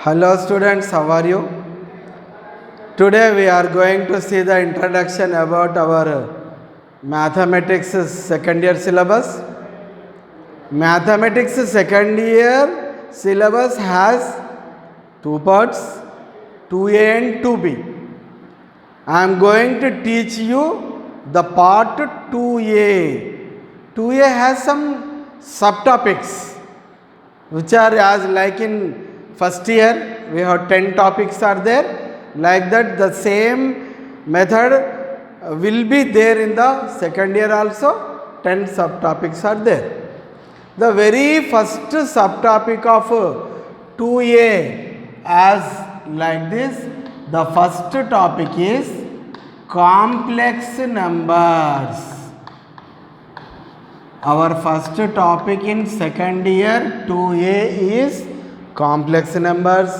Hello students, how are you? Today we are going to see the introduction about our mathematics second year syllabus. Mathematics second year syllabus has two parts, 2A and 2B. I am going to teach you the part 2A. 2A has some subtopics which are as like in first year we have 10 topics are there. Like that the same method will be there in the second year also. 10 subtopics are there. The very first subtopic of 2A as like this. The first topic is complex numbers. Our first topic in second year 2A is complex numbers.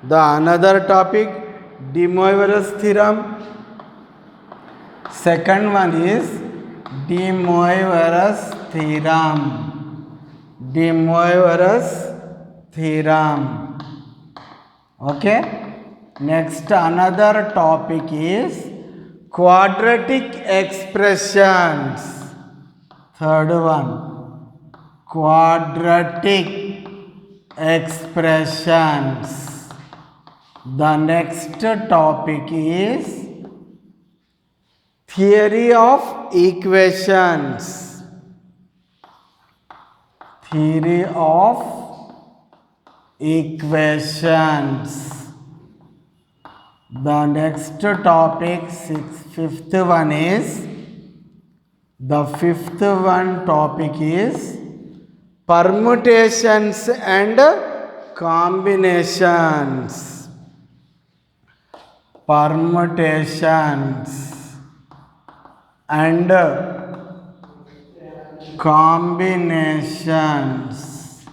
The another topic De Moivre's theorem. Second one is De Moivre's theorem. De Moivre's theorem. Okay. Next another topic is quadratic expressions. Third one, quadratic expressions. The next topic is theory of equations. Theory of equations. The next topic, fifth one is, the fifth one topic is permutations and combinations. Permutations and combinations.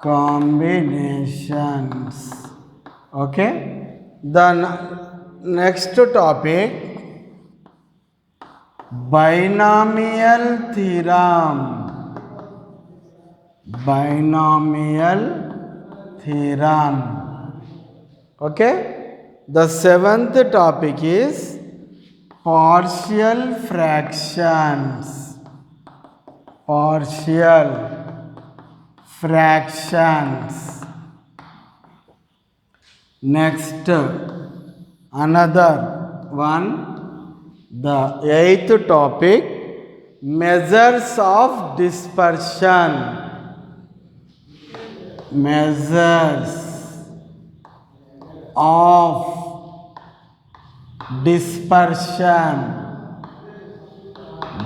Combinations. Okay. The next topic, binomial theorem. Binomial theorem. Okay. The seventh topic is partial fractions. Partial fractions. Next, another one, the eighth topic, measures of dispersion. Measures of dispersion.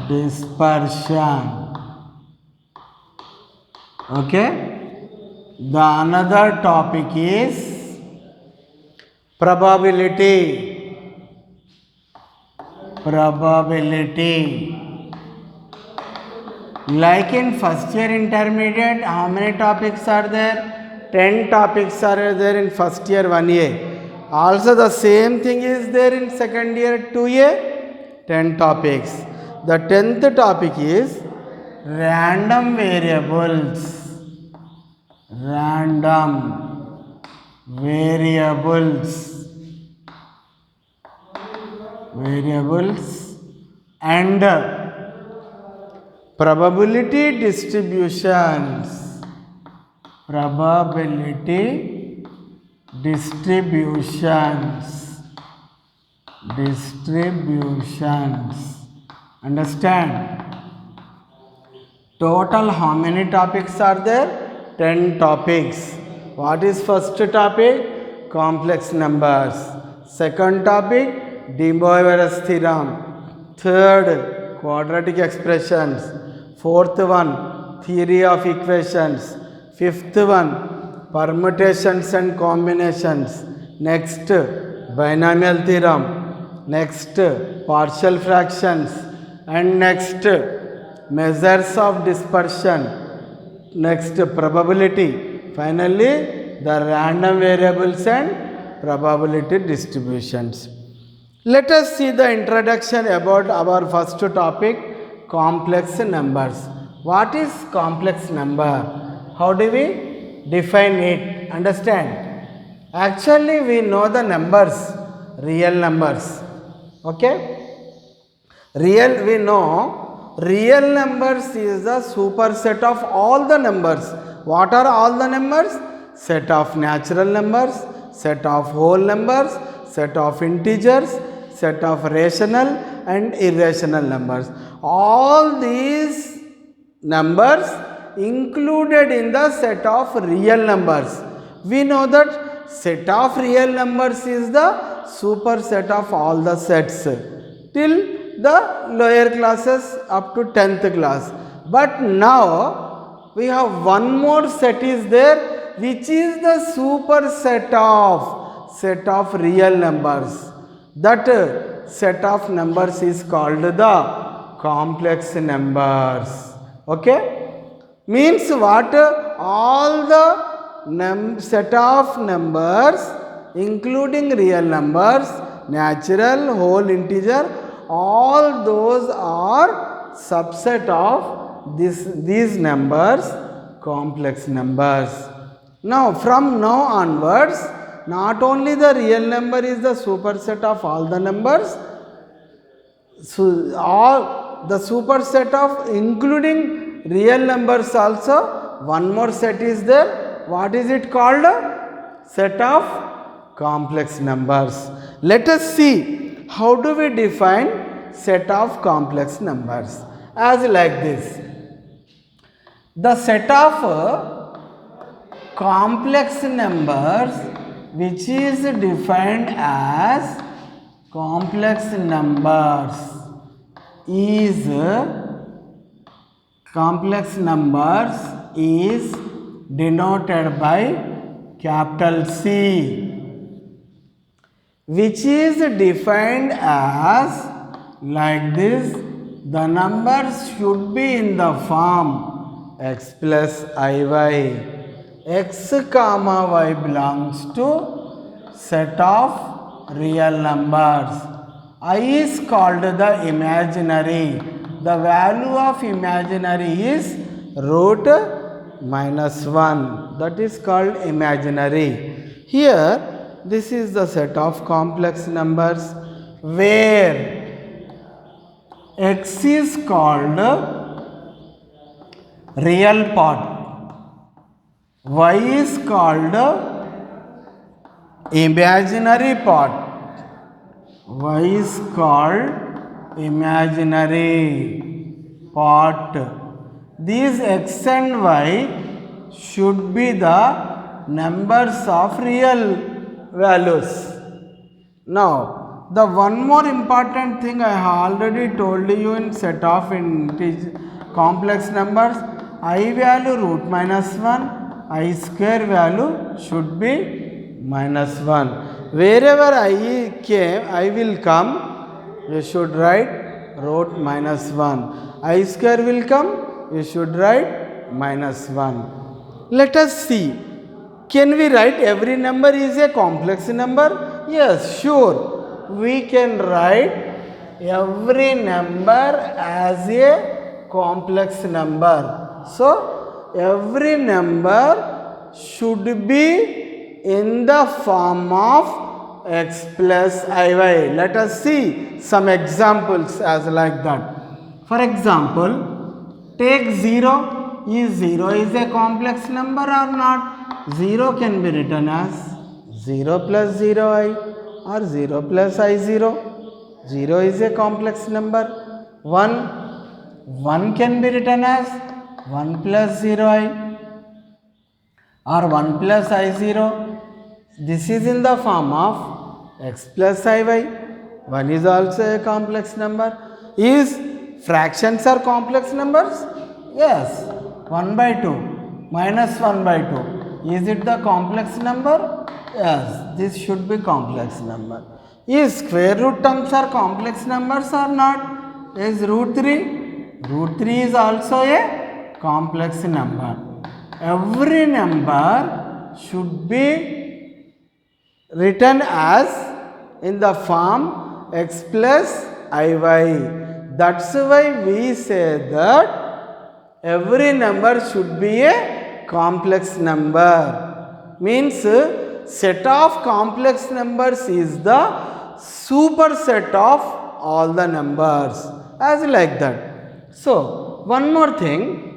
Dispersion. Okay. The another topic is probability. Probability. Like in first year intermediate, how many topics are there? 10 topics are there in first year 1A. Also the same thing is there in second year 2A, 10 topics. The 10th topic is random variables. Random variables. Variables and probability distributions. Probability distributions. Distributions. Understand? Total how many topics are there? 10 topics. What is first topic? Complex numbers. Second topic, De Moivre's theorem. Third, quadratic expressions. Fourth one, theory of equations. Fifth one, permutations and combinations. Next, binomial theorem. Next, partial fractions. And next, measures of dispersion. Next, probability. Finally, the random variables and probability distributions. Let us see the introduction about our first topic, complex numbers. What is complex number? How do we define it Understand? Actually, we know the numbers, real numbers. Okay? We know real numbers is the superset of all the numbers. What are all the numbers? Set of natural numbers, set of whole numbers, set of integers, set of rational and irrational numbers. All these numbers included in the set of real numbers. We know that set of real numbers is the superset of all the sets till the lower classes up to 10th class. But now we have one more set is there, which is the superset of real numbers. That set of numbers is called the complex numbers. Okay? Means what? All the set of numbers including real numbers, natural, whole, integer, all those are subset of these numbers, complex numbers. Now from now onwards, not only the real number is the superset of all the numbers, so all the superset of including real numbers also, one more set is there. What is it called? Set of complex numbers. Let us see how do we define set of complex numbers. As like this, the set of complex numbers which is defined as complex numbers is denoted by capital C, which is defined as like this. The numbers should be in the form x plus iy. X comma y belongs to set of real numbers. I is called the imaginary. The value of imaginary is root minus 1. That is called imaginary. Here, this is the set of complex numbers where x is called real part, y is called imaginary part. Y is called imaginary part. These x and y should be the numbers of real values. Now, the one more important thing I have already told you in set of complex numbers, I value root minus 1. I square value should be minus 1. Wherever I will come, you should write root minus 1. I square will come, you should write minus 1. Let us see. Can we write every number is a complex number? Yes, sure. We can write every number as a complex number. So, every number should be in the form of x plus iy. Let us see some examples as like that. For example, take 0. Is 0 is a complex number or not? 0 can be written as 0 plus 0i or 0 plus i0. 0 is a complex number. 1 can be written as 1 plus 0i or 1 plus i0. This is in the form of x plus iy. 1 is also a complex number. Is fractions are complex numbers? Yes. 1 by 2 minus 1 by 2. Is it the complex number? Yes. This should be complex number. Is square root terms are complex numbers or not? Is root 3? Root 3 is also a complex number. Every number should be written as in the form x plus iy. That's why we say that every number should be a complex number. means set of complex numbers is the superset of all the numbers, as like that. So one more thing,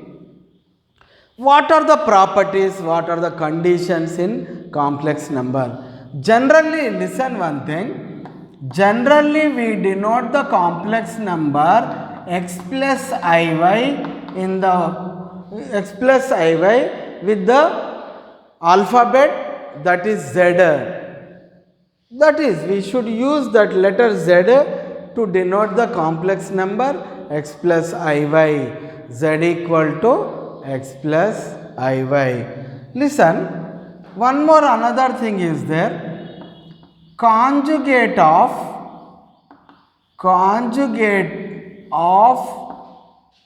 what are the properties, what are the conditions in complex number? Generally, listen one thing, generally we denote the complex number x plus iy in the x plus iy with the alphabet that is z. That is, we should use that letter z to denote the complex number x plus iy, z equal to x plus iy. Listen, one more another thing is there, conjugate of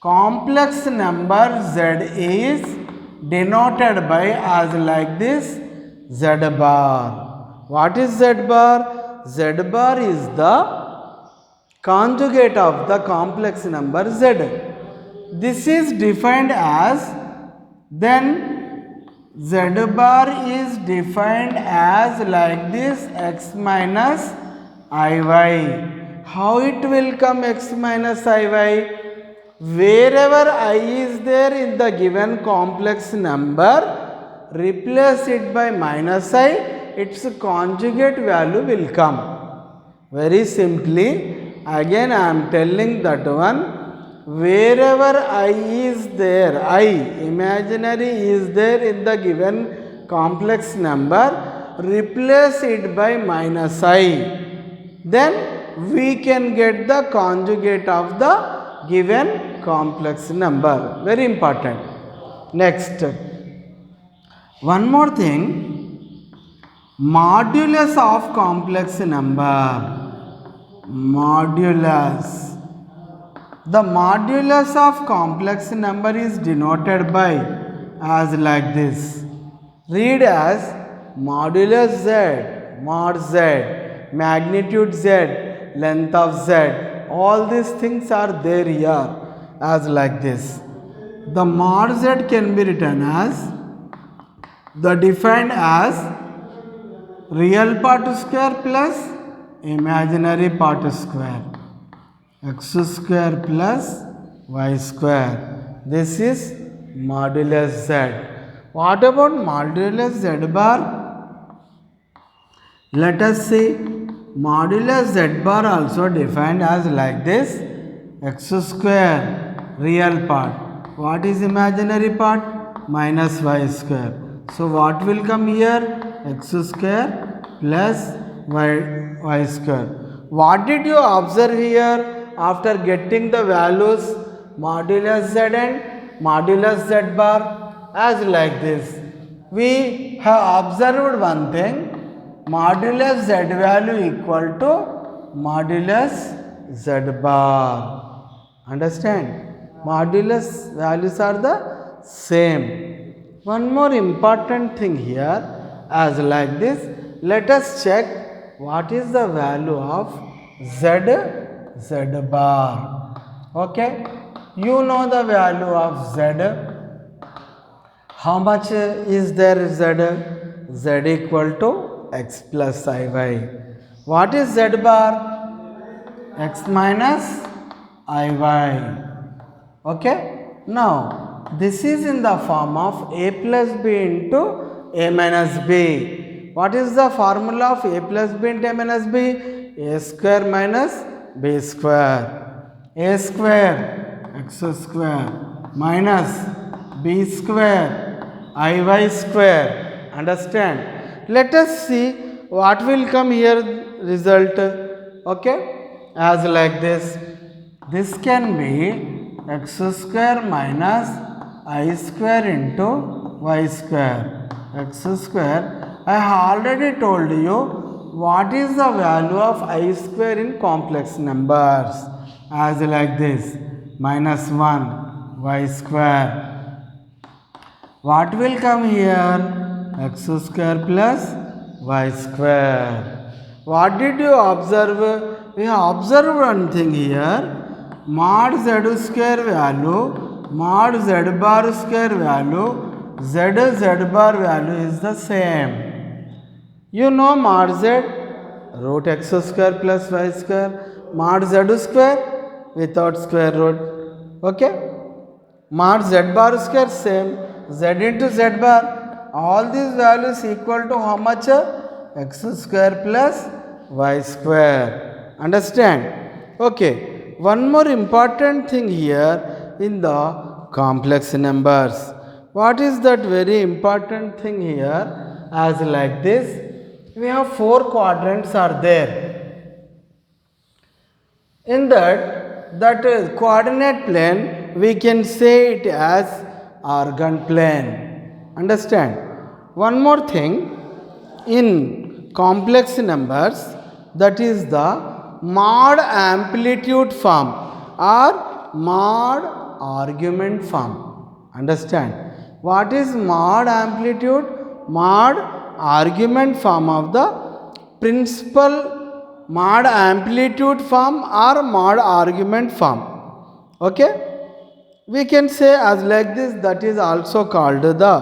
complex number z is denoted by as like this, z bar. What is z bar? Z bar is the conjugate of the complex number z. This is defined as, then z bar is defined as like this, x minus iy. How it will come x minus iy? Wherever I is there in the given complex number, replace it by minus I, its conjugate value will come. Very simply, again I am telling that one, wherever I is there, I imaginary is there in the given complex number, replace it by minus I. Then we can get the conjugate of the given complex number. Very important. Next, one more thing, modulus of complex number. Modulus. The modulus of complex number is denoted by as like this. Read as modulus z, mod z, magnitude z, length of z. All these things are there here as like this. The mod z can be written as, the defined as real part square plus imaginary part square, x square plus y square. This is modulus z. What about modulus z bar? Let us see. Modulus z bar also defined as like this, x square real part. What is imaginary part? Minus y square. So what will come here? X square plus y square. What did you observe here after getting the values modulus z and modulus z bar? As like this. We have observed one thing, modulus z value equal to modulus z bar. Understand? Modulus values are the same. One more important thing here, as like this, let us check what is the value of z bar. Okay? You know the value of z. How much is there z? Z equal to x plus iy. What is z bar? X minus iy. Okay? Now, this is in the form of a plus b into a minus b. What is the formula of a plus b into a minus b? A square minus b square. A square, x square, minus b square, iy square. Understand? Let us see what will come here result. Okay? As like this. This can be x square minus I square into y square. X square. I have already told you what is the value of I square in complex numbers. As like this. Minus 1 y square. What will come here? X square plus y square. What did you observe? We have observed one thing here. Mod z square value, mod z bar square value z bar value is the same. You know mod z, root x square plus y square, mod z square without square root. Okay? Mod z bar square same, z into z bar. All these values equal to how much? X square plus y square. Understand? Okay. One more important thing here in the complex numbers. What is that very important thing here? As like this, we have 4 quadrants are there. In that coordinate plane, we can say it as organ plane. Understand? One more thing, in complex numbers, that is the mod amplitude form or mod argument form. Understand? What is mod amplitude? Mod argument form of the principal mod amplitude form or mod argument form. Okay? We can say as like this, that is also called the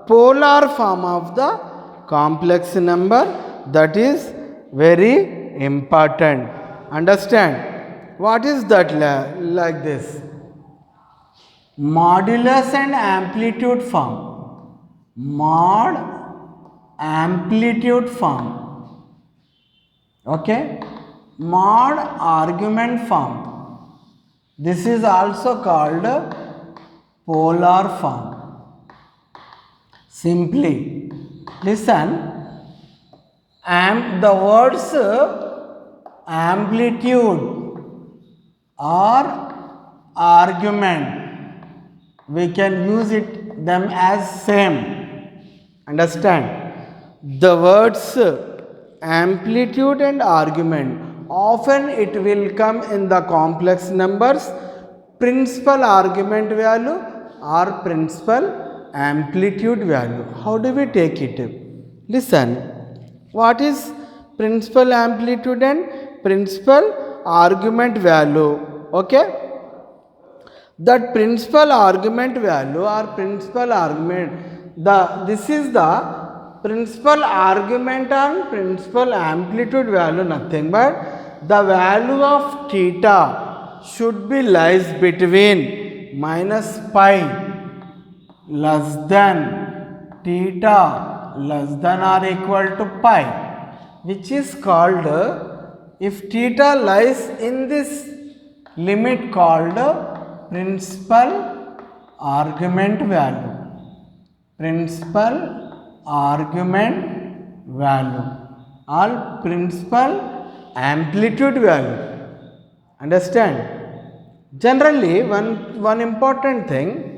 polar form of the complex number. That is very important. Understand? What is that like this? Modulus and amplitude form. Mod amplitude form. Okay? Mod argument form. This is also called polar form. Simply listen. The words amplitude or argument, we can use them as same. Understand? The words amplitude and argument, often it will come in the complex numbers, principal argument value or principal amplitude value. How do we take it? Listen. What is principal amplitude and principal argument value? Okay? That principal argument value or principal argument, this is the principal argument and principal amplitude value, nothing but the value of theta should be lies between minus pi less than theta less than or equal to pi, which is called, if theta lies in this limit, called principal argument value. Principal argument value or principal amplitude value. Understand? Generally, one important thing,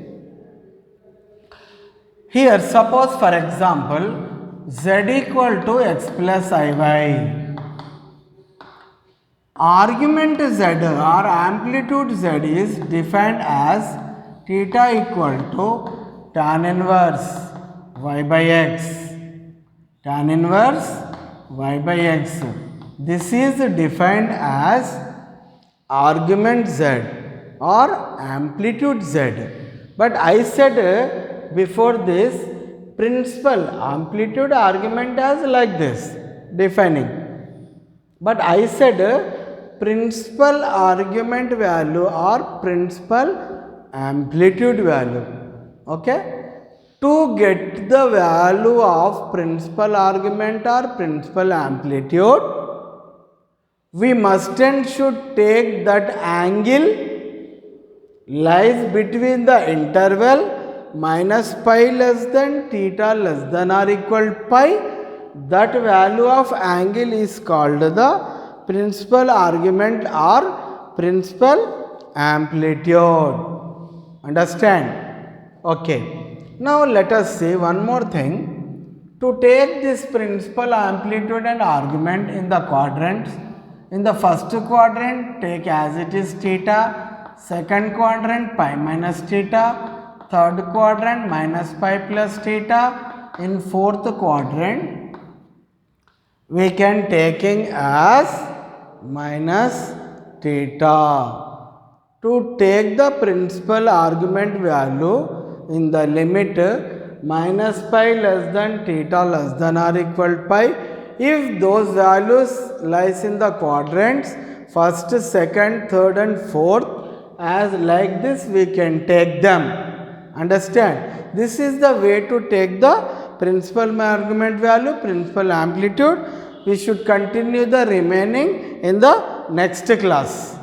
here suppose for example z equal to x plus iy. Argument z or amplitude z is defined as theta equal to tan inverse y by x. Tan inverse y by x. This is defined as argument z or amplitude z. But I said before this, principal amplitude argument as like this defining, but I said principal argument value or principal amplitude value. Okay? To get the value of principal argument or principal amplitude, we must and should take that angle lies between the interval minus pi less than theta less than or equal to pi. That value of angle is called the principal argument or principal amplitude. Understand? Okay. Now let us see one more thing. To take this principal amplitude and argument in the quadrants, in the first quadrant take as it is theta, second quadrant pi minus theta, third quadrant minus pi plus theta, in fourth quadrant we can taking as minus theta. To take the principal argument value in the limit minus pi less than theta less than or equal to pi. If those values lies in the quadrants first, second, third and fourth, as like this we can take them. Understand? This is the way to take the principal argument value, principal amplitude. We should continue the remaining in the next class.